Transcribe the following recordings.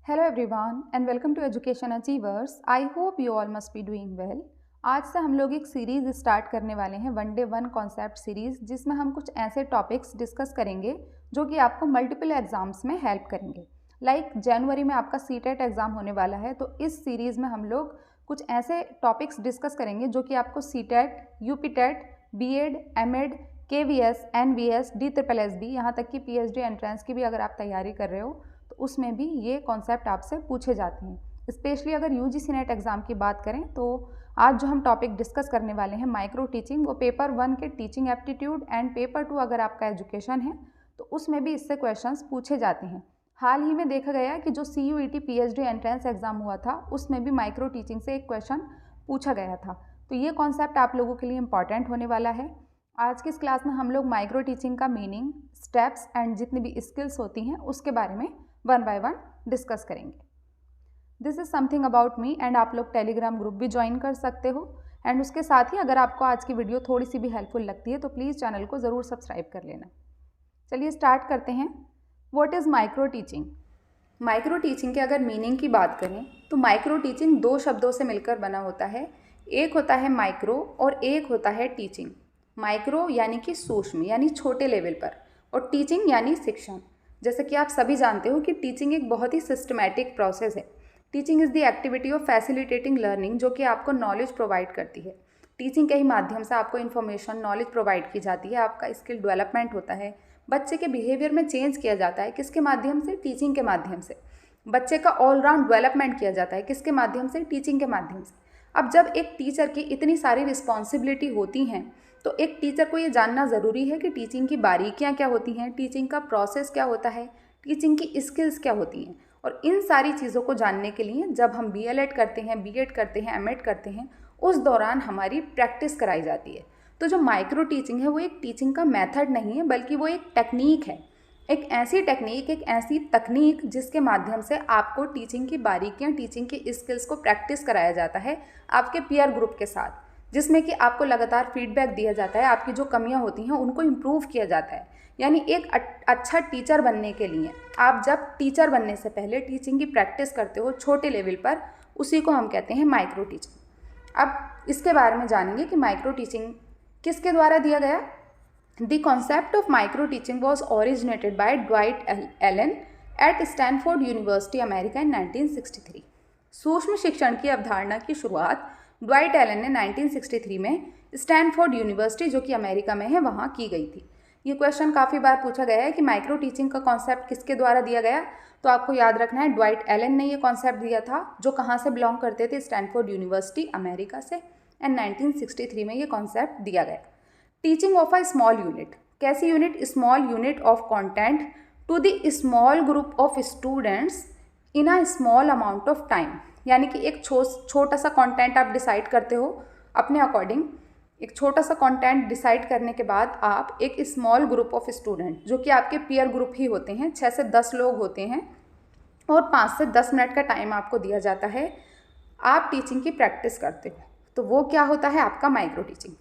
Hello everyone and welcome to education achievers. I hope you all must be doing well. आज से हम लोग एक सीरीज़ स्टार्ट करने वाले हैं, one day one concept series, जिसमें हम कुछ ऐसे टॉपिक्स डिस्कस करेंगे जो कि आपको मल्टीपल एग्जाम्स में हेल्प करेंगे। लाइक जनवरी में आपका सीटेट एग्ज़ाम होने वाला है, तो इस सीरीज़ में हम लोग कुछ ऐसे टॉपिक्स डिस्कस करेंगे जो कि आपको CTET, UPTET, BEd, MEd, KVS, NVS, DSSB, यहाँ तक कि पीएचडी एंट्रेंस की भी अगर आप तैयारी कर रहे हो तो उसमें भी ये कॉन्सेप्ट आपसे पूछे जाते हैं। स्पेशली अगर यूजीसी नेट एग्ज़ाम की बात करें तो आज जो हम टॉपिक डिस्कस करने वाले हैं माइक्रो टीचिंग, वो पेपर 1 के टीचिंग एप्टीट्यूड एंड पेपर 2 अगर आपका एजुकेशन है तो उसमें भी इससे क्वेश्चंस पूछे जाते हैं। हाल ही में देखा गया कि जो CUET पीएचडी एंट्रेंस एग्ज़ाम हुआ था उसमें भी माइक्रो टीचिंग से एक क्वेश्चन पूछा गया था। तो ये कॉन्सेप्ट आप लोगों के लिए इंपॉर्टेंट होने वाला है। आज की इस क्लास में हम लोग माइक्रो टीचिंग का मीनिंग, स्टेप्स एंड जितनी भी स्किल्स होती हैं उसके बारे में वन बाय वन डिस्कस करेंगे। This is something about me and आप लोग टेलीग्राम ग्रुप भी ज्वाइन कर सकते हो। एंड उसके साथ ही अगर आपको आज की वीडियो थोड़ी सी भी हेल्पफुल लगती है तो प्लीज़ चैनल को ज़रूर सब्सक्राइब कर लेना। चलिए स्टार्ट करते हैं। What is micro teaching? Micro teaching के अगर मीनिंग की बात करें तो माइक्रो टीचिंग दो शब्दों से मिलकर बना होता है। एक होता है माइक्रो और एक होता है टीचिंग। माइक्रो यानी कि सूक्ष्म यानी छोटे लेवल पर, और टीचिंग यानी शिक्षण। जैसे कि आप सभी जानते हो कि टीचिंग एक बहुत ही सिस्टमैटिक प्रोसेस है। Teaching is the activity of facilitating learning, जो कि आपको नॉलेज प्रोवाइड करती है। टीचिंग के ही माध्यम से आपको इन्फॉर्मेशन, नॉलेज प्रोवाइड की जाती है, आपका स्किल डेवलपमेंट होता है, बच्चे के बिहेवियर में चेंज किया जाता है। किसके माध्यम से? टीचिंग के माध्यम से। बच्चे का ऑलराउंड डेवलपमेंट किया जाता है। किसके माध्यम से? टीचिंग के माध्यम से। अब जब एक टीचर की इतनी सारी रिस्पॉन्सिबिलिटी होती हैं तो एक टीचर को ये जानना ज़रूरी है कि टीचिंग की बारीकियाँ क्या होती हैं, टीचिंग का प्रोसेस क्या होता है, टीचिंग की स्किल्स क्या होती हैं। और इन सारी चीज़ों को जानने के लिए जब हम BLED करते हैं, BEd करते हैं, MAd करते हैं, उस दौरान हमारी प्रैक्टिस कराई जाती है। तो जो माइक्रो टीचिंग है वो एक टीचिंग का मेथड नहीं है, बल्कि वो एक टेक्निक है। एक ऐसी टेक्निक, एक ऐसी तकनीक जिसके माध्यम से आपको टीचिंग की बारीकियाँ, टीचिंग की स्किल्स को प्रैक्टिस कराया जाता है आपके पीयर ग्रुप के साथ, जिसमें कि आपको लगातार फीडबैक दिया जाता है। आपकी जो कमियां होती हैं उनको इम्प्रूव किया जाता है। यानी एक अच्छा टीचर बनने के लिए आप जब टीचर बनने से पहले टीचिंग की प्रैक्टिस करते हो छोटे लेवल पर, उसी को हम कहते हैं माइक्रो टीचिंग। अब इसके बारे में जानेंगे कि माइक्रो टीचिंग किसके द्वारा दिया गया। The concept of micro teaching was originated by Dwight Allen at Stanford university, America in 1963। सूक्ष्म शिक्षण की अवधारणा की शुरुआत ड्वाइट एलन ने 1963 में स्टैनफोर्ड यूनिवर्सिटी, जो कि अमेरिका में है, वहाँ की गई थी। ये क्वेश्चन काफ़ी बार पूछा गया है कि माइक्रो टीचिंग का कॉन्सेप्ट किसके द्वारा दिया गया, तो आपको याद रखना है ड्वाइट एलन ने ये कॉन्सेप्ट दिया था, जो कहाँ से बिलोंग करते थे? स्टैनफोर्ड यूनिवर्सिटी, अमेरिका से। एंड 1963 में ये कॉन्सेप्ट दिया गया। Teaching of a small unit. कैसी unit? Small unit of content to the small group of students in a small amount of time. यानी कि एक छोटा सा कंटेंट आप डिसाइड करते हो अपने अकॉर्डिंग। एक छोटा सा कंटेंट डिसाइड करने के बाद आप एक स्मॉल ग्रुप ऑफ स्टूडेंट, जो कि आपके पीयर ग्रुप ही होते हैं, 6 से 10 लोग होते हैं, और 5 से 10 मिनट का टाइम आपको दिया जाता है, आप टीचिंग की प्रैक्टिस करते हो। तो वो क्या होता है? आपका micro teaching.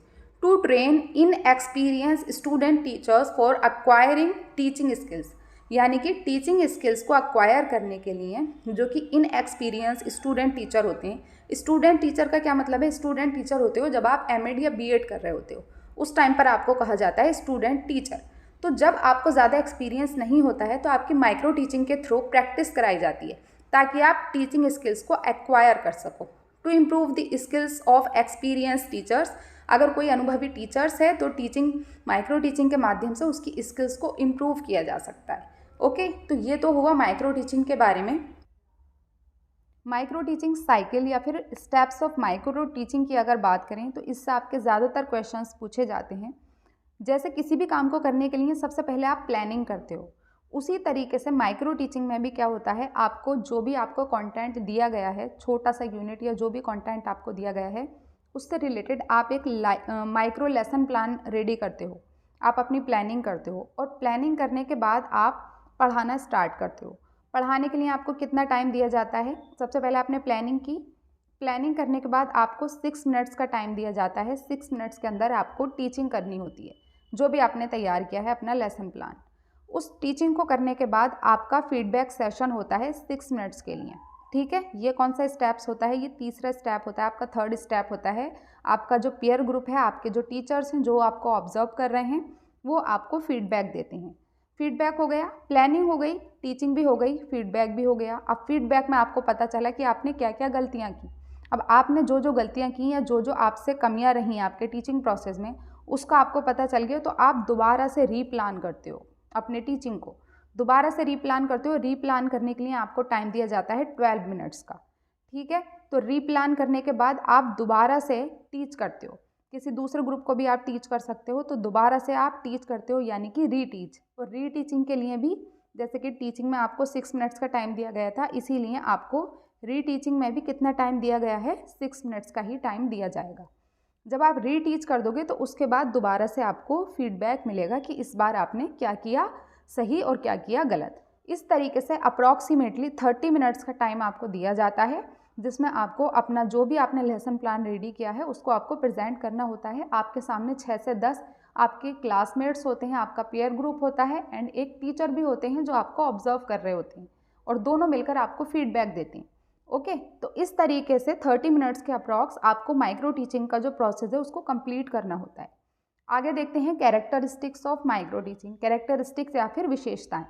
To train in experience student teachers for acquiring teaching skills. यानी कि टीचिंग स्किल्स को अक्वायर करने के लिए जो कि इन एक्सपीरियंस स्टूडेंट टीचर होते हैं। स्टूडेंट टीचर का क्या मतलब है? स्टूडेंट टीचर होते हो जब आप MAd या BEd कर रहे होते हो, उस टाइम पर आपको कहा जाता है स्टूडेंट टीचर। तो जब आपको ज़्यादा एक्सपीरियंस नहीं होता है तो आपकी माइक्रो टीचिंग के थ्रू प्रैक्टिस कराई जाती है, ताकि आप टीचिंग स्किल्स को एक्वायर कर सको। To improve the skills of experience teachers. अगर कोई अनुभवी टीचर्स है तो माइक्रो टीचिंग के माध्यम से उसकी स्किल्स को इम्प्रूव किया जा सकता है। ओके, तो ये तो हुआ माइक्रो टीचिंग के बारे में। माइक्रो टीचिंग साइकिल या फिर स्टेप्स ऑफ माइक्रो टीचिंग की अगर बात करें तो इससे आपके ज़्यादातर क्वेश्चंस पूछे जाते हैं। जैसे किसी भी काम को करने के लिए सबसे पहले आप प्लानिंग करते हो, उसी तरीके से माइक्रो टीचिंग में भी क्या होता है, आपको जो भी आपको कंटेंट दिया गया है, छोटा सा यूनिट या जो भी कंटेंट आपको दिया गया है, उससे रिलेटेड आप एक माइक्रो लेसन प्लान रेडी करते हो, आप अपनी प्लानिंग करते हो, और प्लानिंग करने के बाद आप पढ़ाना स्टार्ट करते हो। पढ़ाने के लिए आपको कितना टाइम दिया जाता है? सबसे पहले आपने प्लानिंग की, प्लानिंग करने के बाद आपको 6 मिनट्स का टाइम दिया जाता है। 6 मिनट्स के अंदर आपको टीचिंग करनी होती है, जो भी आपने तैयार किया है अपना लेसन प्लान। उस टीचिंग को करने के बाद आपका फीडबैक सेशन होता है 6 मिनट्स के लिए, ठीक है। ये कौन सा स्टेप्स होता है, ये तीसरा स्टेप होता है, आपका थर्ड स्टेप होता है। आपका जो पीयर ग्रुप है, आपके जो टीचर्स हैं जो आपको ऑब्जर्व कर रहे हैं, वो आपको फीडबैक देते हैं। फीडबैक हो गया, प्लानिंग हो गई, टीचिंग भी हो गई, फीडबैक भी हो गया। अब फीडबैक में आपको पता चला कि आपने क्या क्या गलतियाँ की। अब आपने जो जो गलतियाँ की या जो जो आपसे कमियाँ रही आपके टीचिंग प्रोसेस में, उसका आपको पता चल गया, तो आप दोबारा से रीप्लान करते हो अपने टीचिंग को, दोबारा से रीप्लान करते हो। रीप्लान करने के लिए आपको टाइम दिया जाता है 12 मिनट्स का, ठीक है। तो रीप्लान करने के बाद आप दोबारा से टीच करते हो, किसी दूसरे ग्रुप को भी आप टीच कर सकते हो, तो दोबारा से आप टीच करते हो, यानी कि रीटीच। और रीटीचिंग के लिए भी जैसे कि टीचिंग में आपको 6 मिनट्स का टाइम दिया गया था, इसीलिए आपको रीटीचिंग में भी कितना टाइम दिया गया है, 6 मिनट्स का ही टाइम दिया जाएगा। जब आप रीटीच कर दोगे तो उसके बाद दोबारा से आपको फीडबैक मिलेगा कि इस बार आपने क्या किया सही और क्या किया गलत। इस तरीके से अप्रॉक्सीमेटली 30 मिनट्स का टाइम आपको दिया जाता है, जिसमें आपको अपना जो भी आपने लेसन प्लान रेडी किया है उसको आपको प्रेजेंट करना होता है। आपके सामने 6 से 10 आपके क्लासमेट्स होते हैं, आपका पीयर ग्रुप होता है एंड एक टीचर भी होते हैं जो आपको ऑब्जर्व कर रहे होते हैं, और दोनों मिलकर आपको फीडबैक देते हैं। ओके, तो इस तरीके से 30 मिनट्स के अप्रॉक्स आपको माइक्रो टीचिंग का जो प्रोसेस है उसको कंप्लीट करना होता है। आगे देखते हैं characteristics of micro teaching. Characteristics या फिर विशेषताएं।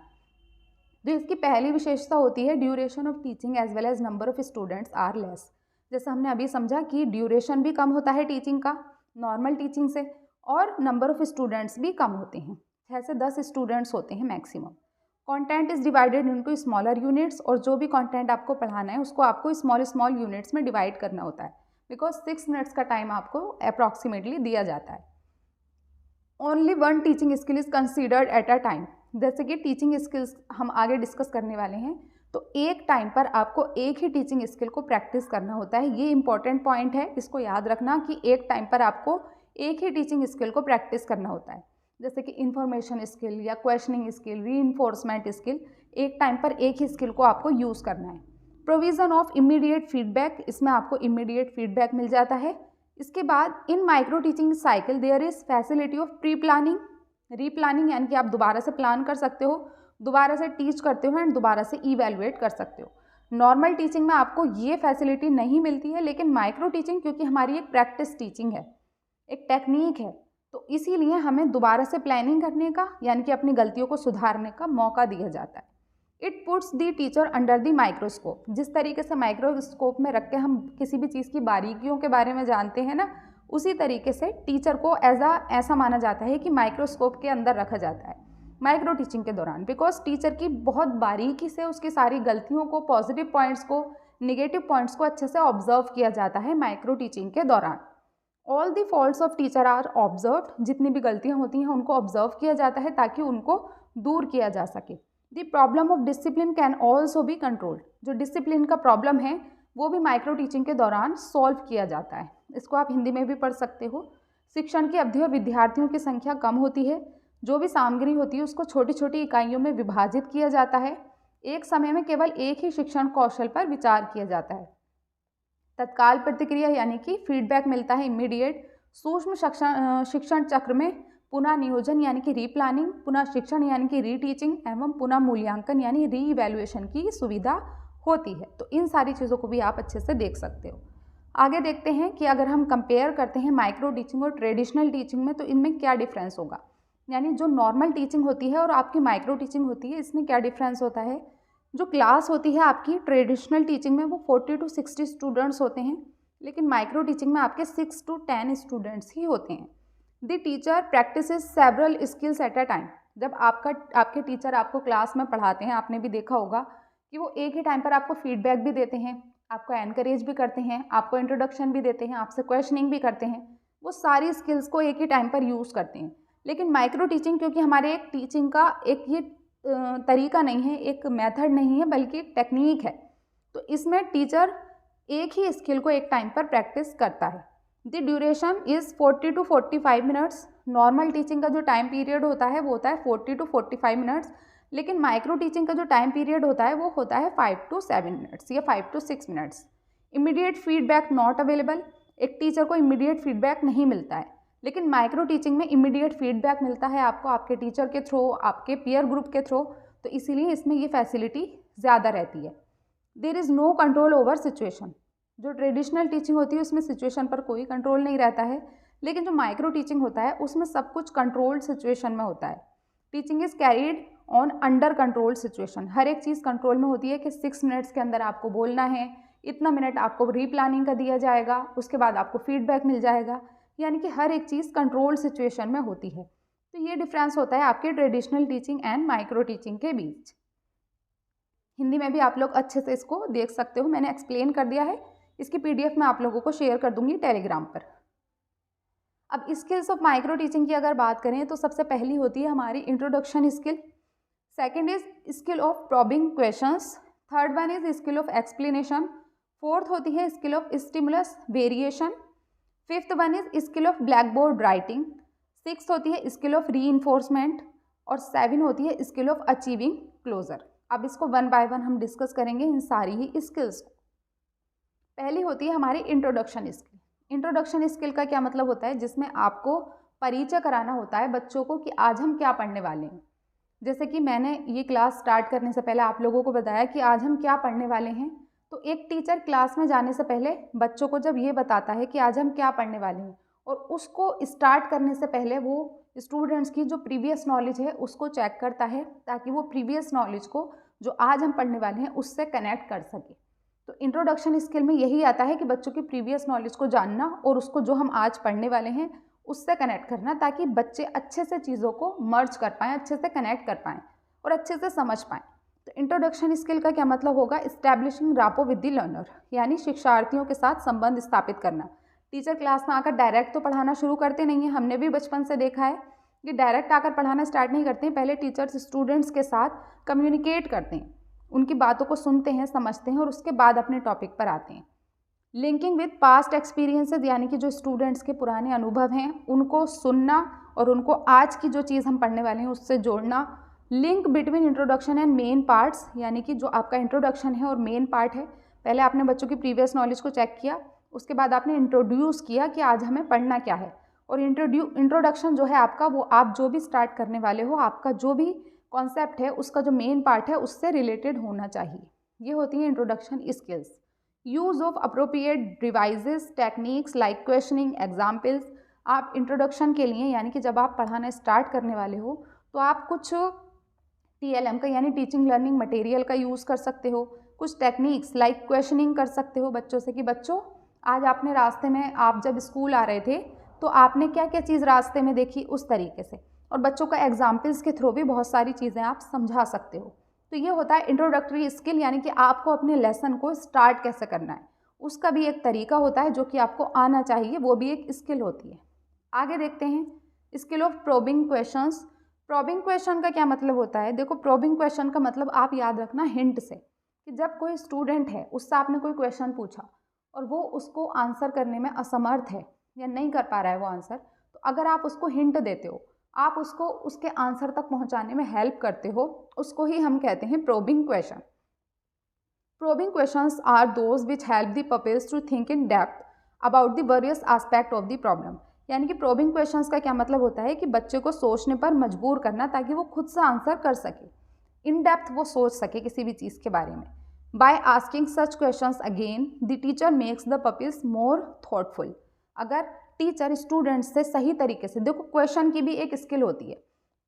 तो इसकी पहली विशेषता होती है duration of teaching as well as number of students are less. जैसे हमने अभी समझा कि ड्यूरेशन भी कम होता है टीचिंग का नॉर्मल टीचिंग से, और नंबर ऑफ स्टूडेंट्स भी कम होते हैं, 6 से 10 स्टूडेंट्स होते हैं maximum. Content is divided into smaller units, और जो भी कंटेंट आपको पढ़ाना है उसको आपको स्मॉल यूनिट्स में डिवाइड करना होता है, बिकॉज 6 मिनट्स का टाइम आपको अप्रॉक्सीमेटली दिया जाता है। Only one teaching skill is considered at a time. जैसे कि टीचिंग स्किल्स हम आगे डिस्कस करने वाले हैं, तो एक टाइम पर आपको एक ही टीचिंग स्किल को प्रैक्टिस करना होता है। ये इंपॉर्टेंट पॉइंट है, इसको याद रखना कि एक टाइम पर आपको एक ही टीचिंग स्किल को प्रैक्टिस करना होता है। जैसे कि इंफॉर्मेशन स्किल या क्वेश्चनिंग स्किल, रीइंफोर्समेंट स्किल, एक टाइम पर एक ही स्किल को आपको यूज़ करना है। प्रोविज़न ऑफ इमीडिएट फीडबैक, इसमें आपको इमीडिएट फीडबैक मिल जाता है। इसके बाद in micro teaching cycle there is facility of pre planning, replanning, यानी कि आप दोबारा से प्लान कर सकते हो, दोबारा से टीच करते हो एंड दोबारा से इवेलुएट कर सकते हो। नॉर्मल टीचिंग में आपको ये फैसिलिटी नहीं मिलती है, लेकिन माइक्रो टीचिंग क्योंकि हमारी एक प्रैक्टिस टीचिंग है, एक टेक्निक है, तो इसीलिए हमें दोबारा से प्लानिंग करने का, यानी कि अपनी गलतियों को सुधारने का मौका दिया जाता है। It puts the teacher under the microscope. जिस तरीके से माइक्रोस्कोप में रख के हम किसी भी चीज़ की बारीकियों के बारे में जानते हैं ना, उसी तरीके से टीचर को ऐसा माना जाता है कि माइक्रोस्कोप के अंदर रखा जाता है माइक्रो टीचिंग के दौरान, बिकॉज टीचर की बहुत बारीकी से उसकी सारी गलतियों को, पॉजिटिव पॉइंट्स को, निगेटिव पॉइंट्स को अच्छे से ऑब्जर्व किया जाता है माइक्रो टीचिंग के दौरान। All the faults of teacher are observe, जितनी भी गलतियाँ होती हैं उनको ऑब्जर्व किया जाता है ताकि उनको दूर किया जा सके। The problem of discipline can also be controlled, जो डिसिप्लिन का प्रॉब्लम है वो भी माइक्रो टीचिंग के दौरान सॉल्व किया जाता है। इसको आप हिंदी में भी पढ़ सकते हो। शिक्षण की अवधि और विद्यार्थियों की संख्या कम होती है, जो भी सामग्री होती है उसको छोटी छोटी इकाइयों में विभाजित किया जाता है, एक समय में केवल एक ही शिक्षण कौशल पर विचार किया जाता है। तत्काल प्रतिक्रिया यानी कि फीडबैक मिलता है इमीडिएट। सूक्ष्म शिक्षण चक्र में पुनः नियोजन यानी कि रीप्लानिंग, पुनः शिक्षण यानी कि रीटीचिंग एवं पुनः मूल्यांकन यानी रीइवैल्यूएशन की सुविधा होती है। तो इन सारी चीज़ों को भी आप अच्छे से देख सकते हो। आगे देखते हैं कि अगर हम कंपेयर करते हैं माइक्रो टीचिंग और ट्रेडिशनल टीचिंग में, तो इनमें क्या डिफरेंस होगा, यानी जो नॉर्मल टीचिंग होती है और आपकी माइक्रो टीचिंग होती है, इसमें क्या डिफरेंस होता है। जो क्लास होती है आपकी ट्रेडिशनल टीचिंग में वो 40 to 60 स्टूडेंट्स होते हैं, लेकिन माइक्रो टीचिंग में आपके 6 to 10 स्टूडेंट्स ही होते हैं। The teacher practices several skills at a time. जब आपके टीचर आपको क्लास में पढ़ाते हैं, आपने भी देखा होगा कि वो एक ही टाइम पर आपको फीडबैक भी देते हैं, आपको एनकरेज भी करते हैं, आपको इंट्रोडक्शन भी देते हैं, आपसे क्वेश्चनिंग भी करते हैं। वो सारी स्किल्स को एक ही टाइम पर यूज़ करते हैं। लेकिन माइक्रो टीचिंग क्योंकि हमारे एक टीचिंग का एक ये तरीका नहीं है, एक मेथड नहीं है, बल्कि एक टेक्निक है, तो इसमें टीचर एक ही स्किल को एक टाइम पर प्रैक्टिस करता है। The duration is 40 to 45 minutes. Normal teaching का जो टाइम पीरियड होता है वो होता है 40 to 45 मिनट्स, लेकिन माइक्रो टीचिंग का जो टाइम पीरियड होता है वो होता है 5 to 7 मिनट्स या 5 to 6 minutes. Immediate feedback not available. एक टीचर को इमीडिएट फीडबैक नहीं मिलता है। लेकिन माइक्रो टीचिंग में इमीडिएट फीडबैक मिलता है आपको, आपके टीचर के थ्रू, आपके पीयर ग्रुप के थ्रू, तो इसीलिए इसमें ये फैसिलिटी ज़्यादा रहती है। There is no control over situation. जो ट्रेडिशनल टीचिंग होती है उसमें सिचुएशन पर कोई कंट्रोल नहीं रहता है, लेकिन जो माइक्रो टीचिंग होता है उसमें सब कुछ कंट्रोल्ड सिचुएशन में होता है। Teaching is carried on under controlled situation. हर एक चीज़ कंट्रोल में होती है कि 6 मिनट्स के अंदर आपको बोलना है, इतना मिनट आपको रीप्लानिंग का दिया जाएगा, उसके बाद आपको फीडबैक मिल जाएगा, यानी कि हर एक चीज़ कंट्रोल्ड सिचुएशन में होती है। तो ये डिफरेंस होता है आपके traditional teaching and micro teaching के बीच। हिंदी में भी आप लोग अच्छे से इसको देख सकते हो, मैंने एक्सप्लेन कर दिया है। इसकी PDF मैं आप लोगों को शेयर कर दूंगी टेलीग्राम पर। अब स्किल्स ऑफ माइक्रो टीचिंग की अगर बात करें तो सबसे पहली होती है हमारी introduction skill, second is skill of probing questions, third one is skill of explanation, fourth होती है skill of stimulus variation, fifth one is skill of black board writing, sixth होती है स्किल ऑफ रीइंफोर्समेंट, और 7 होती है skill of achieving closure. अब इसको one by one हम डिस्कस करेंगे इन सारी ही स्किल्स को। पहली होती है हमारी इंट्रोडक्शन स्किल। इंट्रोडक्शन स्किल का क्या मतलब होता है, जिसमें आपको परिचय कराना होता है बच्चों को कि आज हम क्या पढ़ने वाले हैं। जैसे कि मैंने ये क्लास स्टार्ट करने से पहले आप लोगों को बताया कि आज हम क्या पढ़ने वाले हैं, तो एक टीचर क्लास में जाने से पहले बच्चों को जब ये बताता है कि आज हम क्या पढ़ने वाले हैं, और उसको स्टार्ट करने से पहले वो स्टूडेंट्स की जो प्रीवियस नॉलेज है उसको चेक करता है, ताकि वो प्रीवियस नॉलेज को जो आज हम पढ़ने वाले हैं उससे कनेक्ट कर सके। तो इंट्रोडक्शन स्किल में यही आता है कि बच्चों की प्रीवियस नॉलेज को जानना और उसको जो हम आज पढ़ने वाले हैं उससे कनेक्ट करना, ताकि बच्चे अच्छे से चीज़ों को मर्ज कर पाएँ, अच्छे से कनेक्ट कर पाएँ और अच्छे से समझ पाएँ। तो इंट्रोडक्शन स्किल का क्या मतलब होगा, establishing rapport with the learner, यानी शिक्षार्थियों के साथ संबंध स्थापित करना। टीचर क्लास में आकर डायरेक्ट तो पढ़ाना शुरू करते नहीं हैं, हमने भी बचपन से देखा है कि डायरेक्ट आकर पढ़ाना स्टार्ट नहीं करते हैं। पहले टीचर्स स्टूडेंट्स के साथ कम्युनिकेट करते हैं, उनकी बातों को सुनते हैं, समझते हैं और उसके बाद अपने टॉपिक पर आते हैं। लिंकिंग विद पास्ट एक्सपीरियंसेस, यानी कि जो स्टूडेंट्स के पुराने अनुभव हैं उनको सुनना और उनको आज की जो चीज़ हम पढ़ने वाले हैं उससे जोड़ना। Link between introduction and main parts, यानी कि जो आपका इंट्रोडक्शन है और मेन पार्ट है, पहले आपने बच्चों की प्रीवियस नॉलेज को चेक किया, उसके बाद आपने इंट्रोड्यूस किया कि आज हमें पढ़ना क्या है, और इंट्रोडक्शन जो है आपका, वो आप जो भी स्टार्ट करने वाले हो, आपका जो भी कॉन्सेप्ट है उसका जो मेन पार्ट है उससे रिलेटेड होना चाहिए। ये होती है introduction skills. Use of appropriate devices, techniques like questioning, examples. आप इंट्रोडक्शन के लिए, यानी कि जब आप पढ़ाना स्टार्ट करने वाले हो, तो आप कुछ TLM का यानी टीचिंग लर्निंग मटेरियल का यूज़ कर सकते हो, कुछ टेक्निक्स लाइक क्वेश्चनिंग कर सकते हो बच्चों से कि बच्चों आज आपने रास्ते में, आप जब स्कूल आ रहे थे तो आपने क्या क्या चीज़ रास्ते में देखी, उस तरीके से। और बच्चों का एग्जाम्पल्स के थ्रू भी बहुत सारी चीज़ें आप समझा सकते हो। तो ये होता है इंट्रोडक्टरी स्किल, यानी कि आपको अपने लेसन को स्टार्ट कैसे करना है उसका भी एक तरीका होता है जो कि आपको आना चाहिए, वो भी एक स्किल होती है। आगे देखते हैं skill of probing questions. Probing question का क्या मतलब होता है, देखो प्रोबिंग क्वेश्चन का मतलब आप याद रखना हिंट से, कि जब कोई स्टूडेंट है उससे आपने कोई क्वेश्चन पूछा और वो उसको आंसर करने में असमर्थ है या नहीं कर पा रहा है वो आंसर, तो अगर आप उसको हिंट देते हो, आप उसको उसके आंसर तक पहुंचाने में हेल्प करते हो, उसको ही हम कहते हैं probing question. Probing questions are those which help the pupils to think in depth about the various aspect of the problem. यानी कि प्रोबिंग क्वेश्चंस का क्या मतलब होता है कि बच्चे को सोचने पर मजबूर करना, ताकि वो खुद से आंसर कर सके, इन डेप्थ वो सोच सके किसी भी चीज़ के बारे में। By asking such questions again the teacher makes the pupils more thoughtful. अगर टीचर स्टूडेंट्स से सही तरीके से, देखो क्वेश्चन की भी एक स्किल होती है,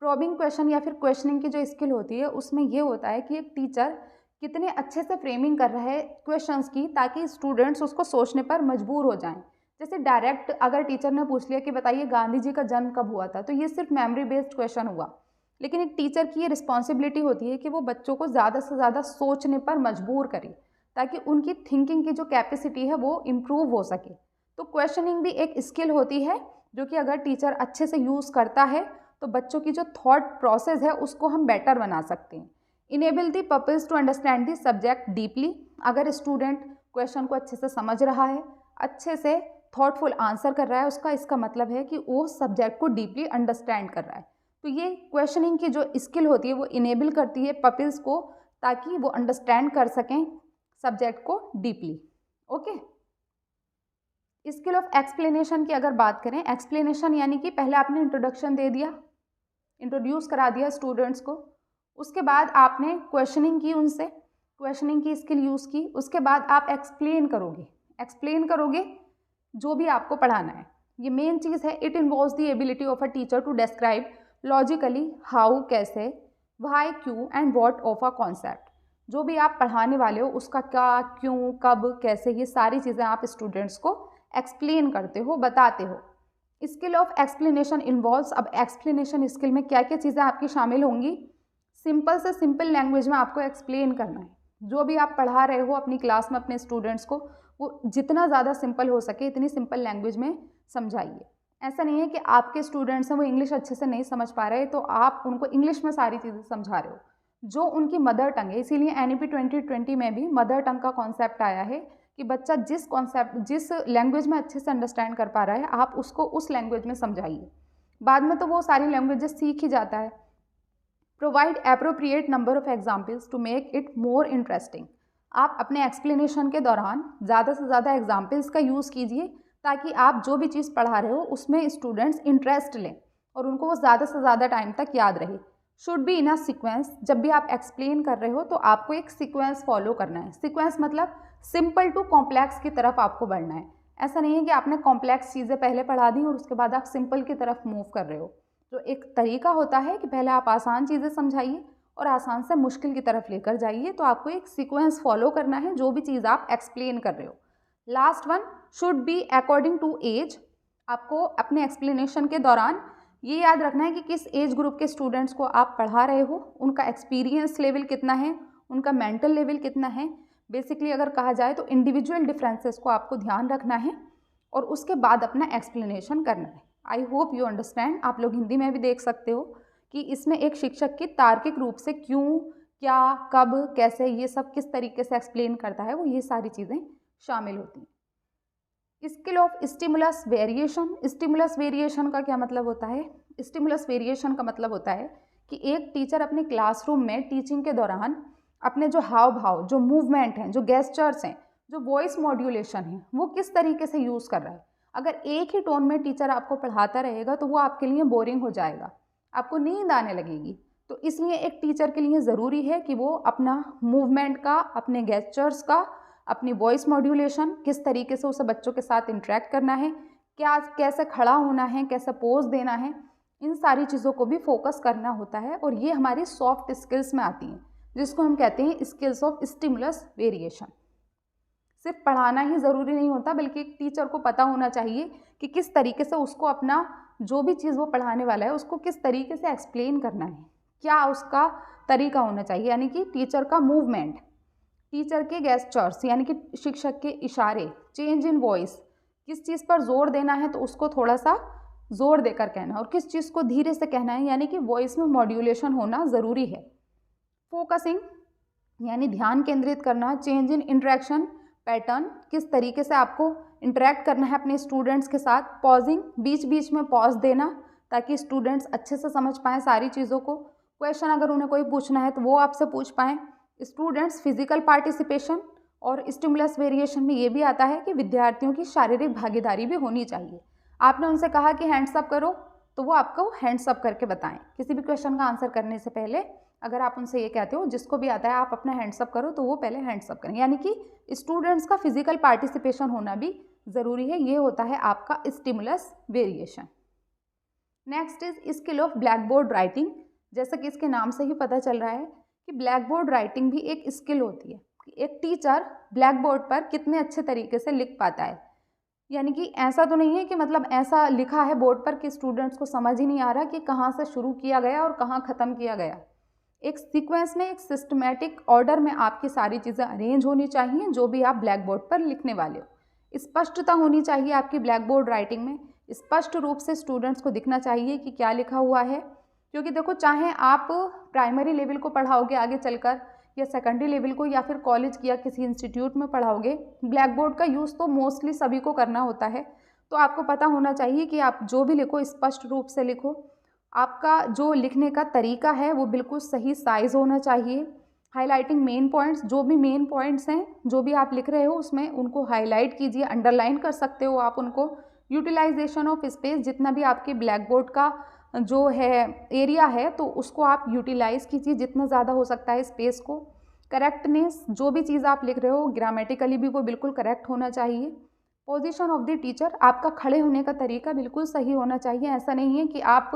प्रोबिंग क्वेश्चन या फिर क्वेश्चनिंग की जो स्किल होती है उसमें ये होता है कि एक टीचर कितने अच्छे से फ्रेमिंग कर रहा है क्वेश्चंस की, ताकि स्टूडेंट्स उसको सोचने पर मजबूर हो जाएं। जैसे डायरेक्ट अगर टीचर ने पूछ लिया कि बताइए गांधी जी का जन्म कब हुआ था, तो ये सिर्फ मेमोरी बेस्ड क्वेश्चन हुआ। लेकिन एक टीचर की ये रिस्पॉन्सिबिलिटी होती है कि वो बच्चों को ज़्यादा से ज़्यादा सोचने पर मजबूर करे, ताकि उनकी थिंकिंग की जो कैपेसिटी है वो इम्प्रूव हो सके। तो क्वेश्चनिंग भी एक स्किल होती है जो कि अगर टीचर अच्छे से यूज़ करता है तो बच्चों की जो थॉट प्रोसेस है उसको हम बेटर बना सकते हैं। Enable the pupils to understand the subject deeply. अगर स्टूडेंट क्वेश्चन को अच्छे से समझ रहा है, अच्छे से थॉटफुल आंसर कर रहा है उसका, इसका मतलब है कि वो सब्जेक्ट को डीपली अंडरस्टैंड कर रहा है। तो ये क्वेश्चनिंग की जो स्किल होती है वो इनेबल करती है पपिल्स को, ताकि वो अंडरस्टैंड कर सकें सब्जेक्ट को deeply. Okay, skill of explanation की अगर बात करें, एक्सप्लेनेशन यानी कि पहले आपने इंट्रोडक्शन दे दिया, इंट्रोड्यूस करा दिया स्टूडेंट्स को, उसके बाद आपने क्वेश्चनिंग की उनसे, क्वेश्चनिंग की स्किल यूज़ की, उसके बाद आप एक्सप्लेन करोगे जो भी आपको पढ़ाना है। ये मेन चीज़ है। It involves the ability of a teacher to describe logically how, कैसे, व्हाई, क्यों and what of a concept. जो भी आप पढ़ाने वाले हो उसका क्या, क्यों, कब, कैसे, ये सारी चीज़ें आप स्टूडेंट्स को एक्सप्लेन करते हो, बताते हो। स्किल ऑफ एक्सप्लेनेशन इन्वॉल्व्स, अब एक्सप्लेनेशन स्किल में क्या क्या चीज़ें आपकी शामिल होंगी। सिंपल से सिंपल लैंग्वेज में आपको एक्सप्लेन करना है। जो भी आप पढ़ा रहे हो अपनी क्लास में अपने स्टूडेंट्स को, वो जितना ज़्यादा सिंपल हो सके इतनी सिंपल लैंग्वेज में समझाइए। ऐसा नहीं है कि आपके स्टूडेंट्स हैं वो इंग्लिश अच्छे से नहीं समझ पा रहे तो आप उनको इंग्लिश में सारी चीज़ें समझा रहे हो जो उनकी मदर टंग है। इसीलिए NEP 2020 में भी मदर टंग का कॉन्सेप्ट आया है कि बच्चा जिस लैंग्वेज में अच्छे से अंडरस्टैंड कर पा रहा है आप उसको उस लैंग्वेज में समझाइए। बाद में तो वो सारी लैंग्वेजेस सीख ही जाता है। Provide appropriate number of examples to make it more interesting. आप अपने एक्सप्लेनेशन के दौरान ज़्यादा से ज़्यादा एग्जाम्पल्स का यूज़ कीजिए ताकि आप जो भी चीज़ पढ़ा रहे हो उसमें स्टूडेंट्स इंटरेस्ट लें और उनको वो ज़्यादा से ज़्यादा टाइम तक याद रहे। Should be in a sequence. जब भी आप एक्सप्लेन कर रहे हो तो आपको एक सीक्वेंस फॉलो करना है। सीक्वेंस मतलब सिंपल टू कॉम्प्लेक्स की तरफ आपको बढ़ना है। ऐसा नहीं है कि आपने कॉम्प्लेक्स चीज़ें पहले पढ़ा दी और उसके बाद आप सिंपल की तरफ मूव कर रहे हो। तो एक तरीका होता है कि पहले आप आसान चीज़ें समझाइए और आसान से मुश्किल की तरफ लेकर जाइए। तो आपको एक सीक्वेंस फॉलो करना है जो भी चीज़ आप एक्सप्लेन कर रहे हो। Last one, should be according to age. आपको अपने एक्सप्लेनेशन के दौरान ये याद रखना है कि किस एज ग्रुप के स्टूडेंट्स को आप पढ़ा रहे हो, उनका एक्सपीरियंस लेवल कितना है, उनका मेंटल लेवल कितना है। बेसिकली अगर कहा जाए तो इंडिविजुअल डिफरेंसेस को आपको ध्यान रखना है और उसके बाद अपना एक्सप्लेनेशन करना है। आई होप यू अंडरस्टैंड। आप लोग हिंदी में भी देख सकते हो कि इसमें एक शिक्षक की तार्किक रूप से क्यों, क्या, कब, कैसे, ये सब किस तरीके से एक्सप्लेन करता है, वो ये सारी चीज़ें शामिल होती हैं। Skill of stimulus variation. Stimulus variation का क्या मतलब होता है? स्टिमुलस वेरिएशन का मतलब होता है कि एक टीचर अपने क्लासरूम में टीचिंग के दौरान अपने जो हाव भाव, जो मूवमेंट हैं, जो गेस्चर्स हैं, जो वॉइस मॉड्यूलेशन है, वो किस तरीके से यूज़ कर रहा है। अगर एक ही टोन में टीचर आपको पढ़ाता रहेगा तो वो आपके लिए बोरिंग हो जाएगा, आपको नींद आने लगेगी। तो इसलिए एक टीचर के लिए ज़रूरी है कि वो अपना मूवमेंट का, अपने गेस्चर्स का, अपनी वॉइस मॉड्यूलेशन, किस तरीके से उसे बच्चों के साथ इंटरेक्ट करना है, क्या, कैसे खड़ा होना है, कैसे पोज देना है, इन सारी चीज़ों को भी फोकस करना होता है। और ये हमारी सॉफ्ट स्किल्स में आती हैं जिसको हम कहते हैं स्किल्स ऑफ स्टिमुलस वेरिएशन। सिर्फ पढ़ाना ही ज़रूरी नहीं होता बल्कि एक टीचर को पता होना चाहिए कि किस तरीके से उसको अपना जो भी चीज़ वो पढ़ाने वाला है उसको किस तरीके से एक्सप्लेन करना है, क्या उसका तरीका होना चाहिए। यानी कि टीचर का मूवमेंट, टीचर के गेस्चर्स यानी कि शिक्षक के इशारे, चेंज इन वॉइस, किस चीज़ पर जोर देना है तो उसको थोड़ा सा जोर देकर कहना है और किस चीज़ को धीरे से कहना है, यानी कि वॉइस में मॉड्यूलेशन होना ज़रूरी है। फोकसिंग यानी ध्यान केंद्रित करना, चेंज इन इंटरेक्शन पैटर्न, किस तरीके से आपको इंटरेक्ट करना है अपने स्टूडेंट्स के साथ। पॉजिंग, बीच बीच में पॉज देना ताकि स्टूडेंट्स अच्छे से समझ पाएँ सारी चीज़ों को। क्वेश्चन अगर उन्हें कोई पूछना है तो वो आपसे पूछ पाएँ। स्टूडेंट्स फिजिकल पार्टिसिपेशन, और स्टिमुलस वेरिएशन में ये भी आता है कि विद्यार्थियों की शारीरिक भागीदारी भी होनी चाहिए। आपने उनसे कहा कि हैंड्स अप करो तो वो आपको हैंड्स अप करके बताएं। किसी भी क्वेश्चन का आंसर करने से पहले अगर आप उनसे ये कहते हो जिसको भी आता है आप अपना हैंड्स अप करो तो वो पहले हैंड्स अप करें। यानी कि स्टूडेंट्स का फिजिकल पार्टिसिपेशन होना भी ज़रूरी है। ये होता है आपका stimulus variation. Next is skill of black board writing. जैसा कि इसके नाम से ही पता चल रहा है कि ब्लैक बोर्ड राइटिंग भी एक स्किल होती है कि एक टीचर ब्लैक बोर्ड पर कितने अच्छे तरीके से लिख पाता है। यानी कि ऐसा तो नहीं है कि मतलब ऐसा लिखा है बोर्ड पर कि स्टूडेंट्स को समझ ही नहीं आ रहा कि कहाँ से शुरू किया गया और कहाँ ख़त्म किया गया। एक सीक्वेंस में, एक सिस्टमैटिक ऑर्डर में आपकी सारी चीज़ें अरेंज होनी चाहिए जो भी आप ब्लैक बोर्ड पर लिखने वाले हो। स्पष्टता होनी चाहिए आपकी ब्लैक बोर्ड राइटिंग में, स्पष्ट रूप से स्टूडेंट्स को दिखना चाहिए कि क्या लिखा हुआ है। क्योंकि देखो, चाहे आप प्राइमरी लेवल को पढ़ाओगे आगे चलकर या सेकेंडरी लेवल को या फिर कॉलेज या किसी इंस्टीट्यूट में पढ़ाओगे, ब्लैक बोर्ड का यूज़ तो मोस्टली सभी को करना होता है। तो आपको पता होना चाहिए कि आप जो भी लिखो स्पष्ट रूप से लिखो। आपका जो लिखने का तरीका है वो बिल्कुल सही साइज़ होना चाहिए, हाईलाइटिंग मेन पॉइंट्स, जो भी मेन पॉइंट्स हैं जो भी आप लिख रहे हो उसमें उनको हाईलाइट कीजिए, अंडरलाइन कर सकते हो आप उनको। यूटिलाइजेशन ऑफ स्पेस, जितना भी आपके ब्लैक बोर्ड का जो है एरिया है तो उसको आप यूटिलाइज कीजिए जितना ज़्यादा हो सकता है स्पेस को। करेक्टनेस, जो भी चीज़ आप लिख रहे हो ग्रामेटिकली भी वो बिल्कुल करेक्ट होना चाहिए। पोजीशन ऑफ द टीचर, आपका खड़े होने का तरीका बिल्कुल सही होना चाहिए। ऐसा नहीं है कि आप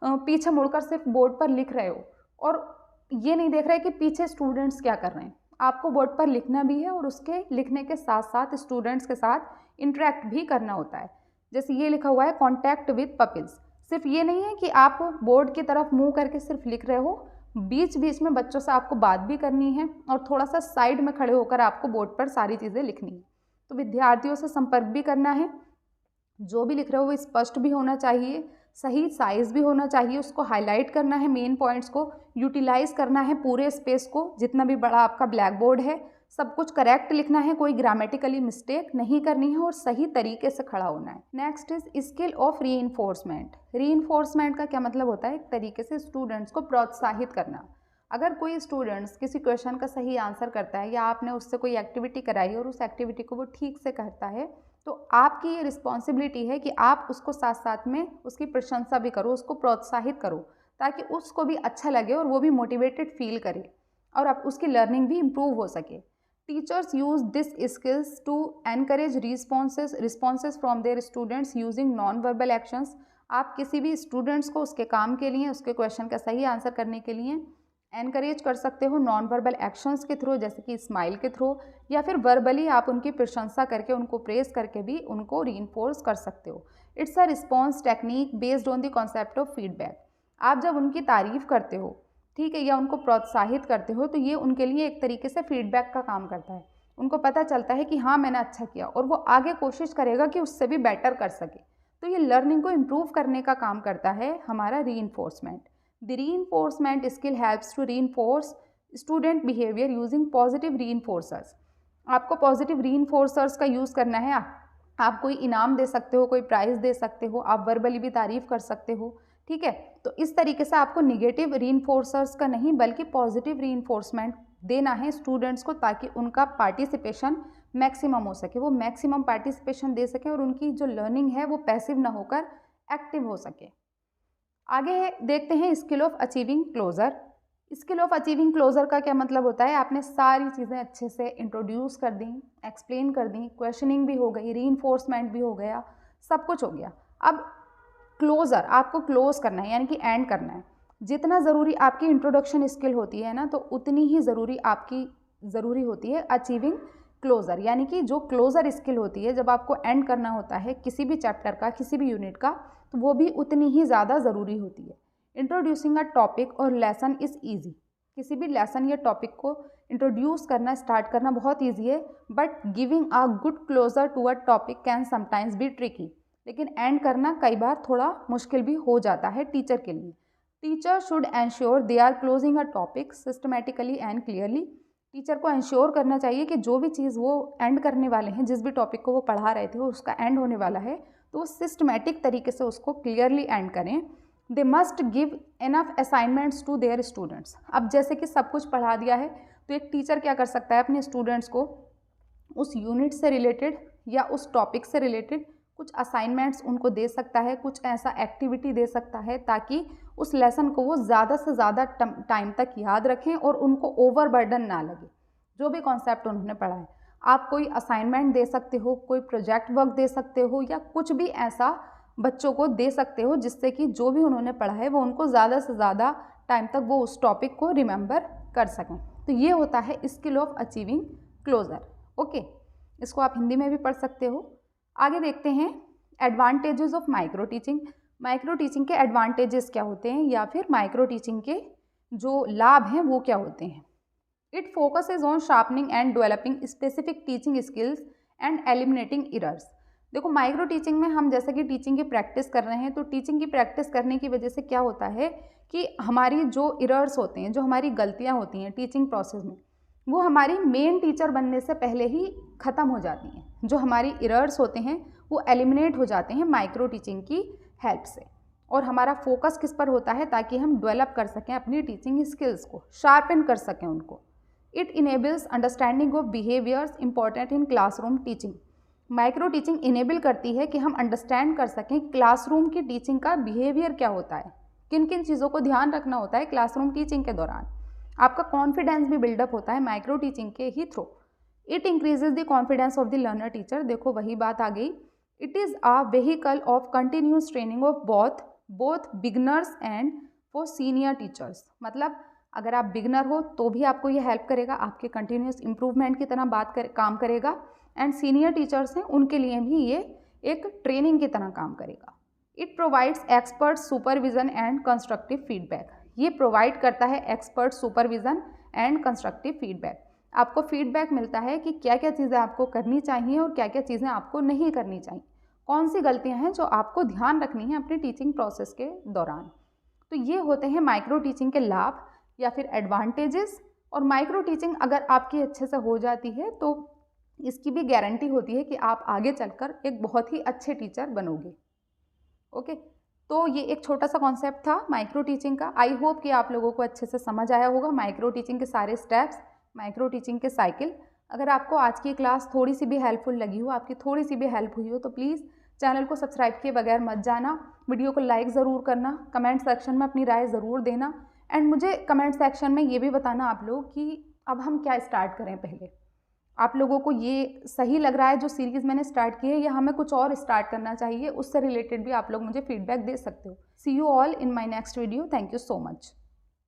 पीछे मुड़कर सिर्फ बोर्ड पर लिख रहे हो और ये नहीं देख रहे कि पीछे स्टूडेंट्स क्या कर रहे हैं। आपको बोर्ड पर लिखना भी है और उसके लिखने के साथ साथ स्टूडेंट्स के साथ इंटरेक्ट भी करना होता है। जैसे ये लिखा हुआ है कॉन्टैक्ट विद पपिल्स, सिर्फ ये नहीं है कि आप बोर्ड की तरफ मुँह करके सिर्फ लिख रहे हो, बीच बीच में बच्चों से आपको बात भी करनी है और थोड़ा सा साइड में खड़े होकर आपको बोर्ड पर सारी चीज़ें लिखनी है। तो विद्यार्थियों से संपर्क भी करना है, जो भी लिख रहे हो वो स्पष्ट भी होना चाहिए, सही साइज़ भी होना चाहिए, उसको हाईलाइट करना है, मेन पॉइंट्स को यूटिलाइज करना है, पूरे स्पेस को, जितना भी बड़ा आपका ब्लैक बोर्ड है सब कुछ करेक्ट लिखना है, कोई ग्रामेटिकली मिस्टेक नहीं करनी है और सही तरीके से खड़ा होना है। Next is skill of reinforcement. Reinforcement का क्या मतलब होता है? एक तरीके से स्टूडेंट्स को प्रोत्साहित करना। अगर कोई स्टूडेंट्स किसी क्वेश्चन का सही आंसर करता है या आपने उससे कोई एक्टिविटी कराई और उस एक्टिविटी को वो ठीक से करता है तो आपकी ये रिस्पॉन्सिबिलिटी है कि आप उसको साथ साथ में उसकी प्रशंसा भी करो, उसको प्रोत्साहित करो ताकि उसको भी अच्छा लगे और वो भी मोटिवेटेड फील करे और आप उसकी लर्निंग भी इम्प्रूव हो सके। Teachers use this skills to encourage responses from their students using non verbal actions. आप किसी भी स्टूडेंट्स को उसके काम के लिए, उसके क्वेश्चन का सही आंसर करने के लिए एनकरेज कर सकते हो नॉन वर्बल एक्शंस के थ्रू, जैसे कि स्माइल के थ्रू, या फिर वर्बली आप उनकी प्रशंसा करके, उनको प्रेस करके भी उनको रीइंफोर्स कर सकते हो। It's a response technique based on the concept of feedback. आप जब उनकी तारीफ करते हो, ठीक है, या उनको प्रोत्साहित करते हो तो ये उनके लिए एक तरीके से फीडबैक का काम करता है। उनको पता चलता है कि हाँ मैंने अच्छा किया और वो आगे कोशिश करेगा कि उससे भी बेटर कर सके। तो ये लर्निंग को इम्प्रूव करने का काम करता है हमारा reinforcement. The reinforcement skill helps to reinforce student behavior using positive reinforcers। आपको पॉजिटिव रीइंफोर्सर्स का यूज़ करना है। आप कोई इनाम दे सकते हो, कोई प्राइज़ दे सकते हो, आप वर्बली भी तारीफ़ कर सकते हो, ठीक है। तो इस तरीके से आपको निगेटिव रीइंफोर्सर्स का नहीं बल्कि पॉजिटिव रीइंफोर्समेंट देना है स्टूडेंट्स को ताकि उनका पार्टिसिपेशन मैक्सिमम हो सके, वो मैक्सिमम पार्टिसिपेशन दे सके और उनकी जो लर्निंग है वो पैसिव ना होकर एक्टिव हो सके। आगे देखते हैं skill of achieving closure. Skill of achieving closure का क्या मतलब होता है? आपने सारी चीज़ें अच्छे से इंट्रोड्यूस कर दी, एक्सप्लेन कर दी, क्वेश्चनिंग भी हो गई, रीइंफोर्समेंट भी हो गया, सब कुछ हो गया। अब क्लोजर आपको क्लोज करना है, यानी कि एंड करना है। जितना ज़रूरी आपकी इंट्रोडक्शन स्किल होती है ना, तो उतनी ही ज़रूरी होती है अचीविंग क्लोजर, यानी कि जो क्लोजर स्किल होती है जब आपको एंड करना होता है किसी भी चैप्टर का, किसी भी यूनिट का, तो वो भी उतनी ही ज़्यादा ज़रूरी होती है। इंट्रोड्यूसिंग अ टॉपिक और लेसन इज़ ईजी। किसी भी लेसन या टॉपिक को इंट्रोड्यूस करना, स्टार्ट करना बहुत ईजी है, but giving a good closure to a topic can sometimes be tricky. लेकिन एंड करना कई बार थोड़ा मुश्किल भी हो जाता है टीचर के लिए। Teacher should ensure they are closing a topic systematically and clearly. Teacher को एंश्योर करना चाहिए कि जो भी चीज़ वो एंड करने वाले हैं, जिस भी टॉपिक को वो पढ़ा रहे थे उसका एंड होने वाला है, तो वो सिस्टमेटिक तरीके से उसको क्लियरली एंड करें। They must give enough assignments to their students. अब जैसे कि सब कुछ पढ़ा दिया है तो एक टीचर क्या कर सकता है, अपने स्टूडेंट्स को उस यूनिट से रिलेटेड या उस टॉपिक से रिलेटेड कुछ असाइनमेंट्स उनको दे सकता है, कुछ ऐसा एक्टिविटी दे सकता है ताकि उस लेसन को वो ज़्यादा से ज़्यादा टाइम तक याद रखें और उनको ओवरबर्डन ना लगे जो भी कॉन्सेप्ट उन्होंने पढ़ा है। आप कोई असाइनमेंट दे सकते हो, कोई प्रोजेक्ट वर्क दे सकते हो, या कुछ भी ऐसा बच्चों को दे सकते हो जिससे कि जो भी उन्होंने पढ़ा है वो उनको ज़्यादा से ज़्यादा टाइम तक वो उस टॉपिक को रिमेंबर कर सकें। तो ये होता है skill of achieving closure. Okay, इसको आप हिंदी में भी पढ़ सकते हो। आगे देखते हैं advantages of micro teaching. Micro teaching के एडवांटेजेस क्या होते हैं या फिर माइक्रो टीचिंग के जो लाभ हैं वो क्या होते हैं। It focuses on sharpening and developing specific teaching skills and eliminating errors. देखो, माइक्रो टीचिंग में हम जैसे कि टीचिंग की प्रैक्टिस कर रहे हैं, तो टीचिंग की प्रैक्टिस करने की वजह से क्या होता है कि हमारी जो एरर्स होते हैं, जो हमारी गलतियाँ होती हैं टीचिंग प्रोसेस में, वो हमारी मेन टीचर बनने से पहले ही ख़त्म हो जाती हैं। जो हमारी एरर्स होते हैं वो एलिमिनेट हो जाते हैं माइक्रो टीचिंग की हेल्प से, और हमारा फोकस किस पर होता है, ताकि हम डेवलप कर सकें अपनी टीचिंग स्किल्स को, शार्पन कर सकें उनको। It enables understanding of behaviours important in classroom teaching. Micro teaching enable करती है कि हम अंडरस्टैंड कर सकें क्लासरूम की टीचिंग का बिहेवियर क्या होता है, किन किन चीज़ों को ध्यान रखना होता है क्लासरूम टीचिंग के दौरान। आपका कॉन्फिडेंस भी बिल्डअप होता है माइक्रो टीचिंग के ही थ्रू। It increases the confidence of the learner teacher. देखो वही बात आ गई। It is a vehicle of continuous training of both beginners and for senior teachers. मतलब अगर आप बिगनर हो तो भी आपको ये हेल्प करेगा, आपके कंटिन्यूस इम्प्रूवमेंट की तरह काम करेगा, एंड सीनियर टीचर्स हैं उनके लिए भी ये एक ट्रेनिंग की तरह काम करेगा। It provides expert supervision and constructive feedback. ये प्रोवाइड करता है expert supervision and constructive feedback. आपको फीडबैक मिलता है कि क्या क्या चीज़ें आपको करनी चाहिए और क्या क्या चीज़ें आपको नहीं करनी चाहिए, कौन सी गलतियां हैं जो आपको ध्यान रखनी है अपनी टीचिंग प्रोसेस के दौरान। तो ये होते हैं माइक्रो टीचिंग के लाभ या फिर एडवांटेजेस। और माइक्रो टीचिंग अगर आपकी अच्छे से हो जाती है तो इसकी भी गारंटी होती है कि आप आगे चलकर एक बहुत ही अच्छे टीचर बनोगे। ओके, तो ये एक छोटा सा कॉन्सेप्ट था माइक्रो टीचिंग का। आई होप कि आप लोगों को अच्छे से समझ आया होगा माइक्रो टीचिंग के सारे स्टेप्स, माइक्रो टीचिंग के साइकिल। अगर आपको आज की क्लास थोड़ी सी भी हेल्पफुल लगी हो, आपकी थोड़ी सी भी हेल्प हुई हो, तो प्लीज़ चैनल को सब्सक्राइब किए बगैर मत जाना। वीडियो को लाइक ज़रूर करना, कमेंट सेक्शन में अपनी राय ज़रूर देना, एंड मुझे कमेंट सेक्शन में ये भी बताना आप लोग कि अब हम क्या स्टार्ट करें। पहले आप लोगों को ये सही लग रहा है जो सीरीज़ मैंने स्टार्ट की है, या हमें कुछ और स्टार्ट करना चाहिए, उससे रिलेटेड भी आप लोग मुझे फीडबैक दे सकते हो। See you all in my next video. Thank you so much.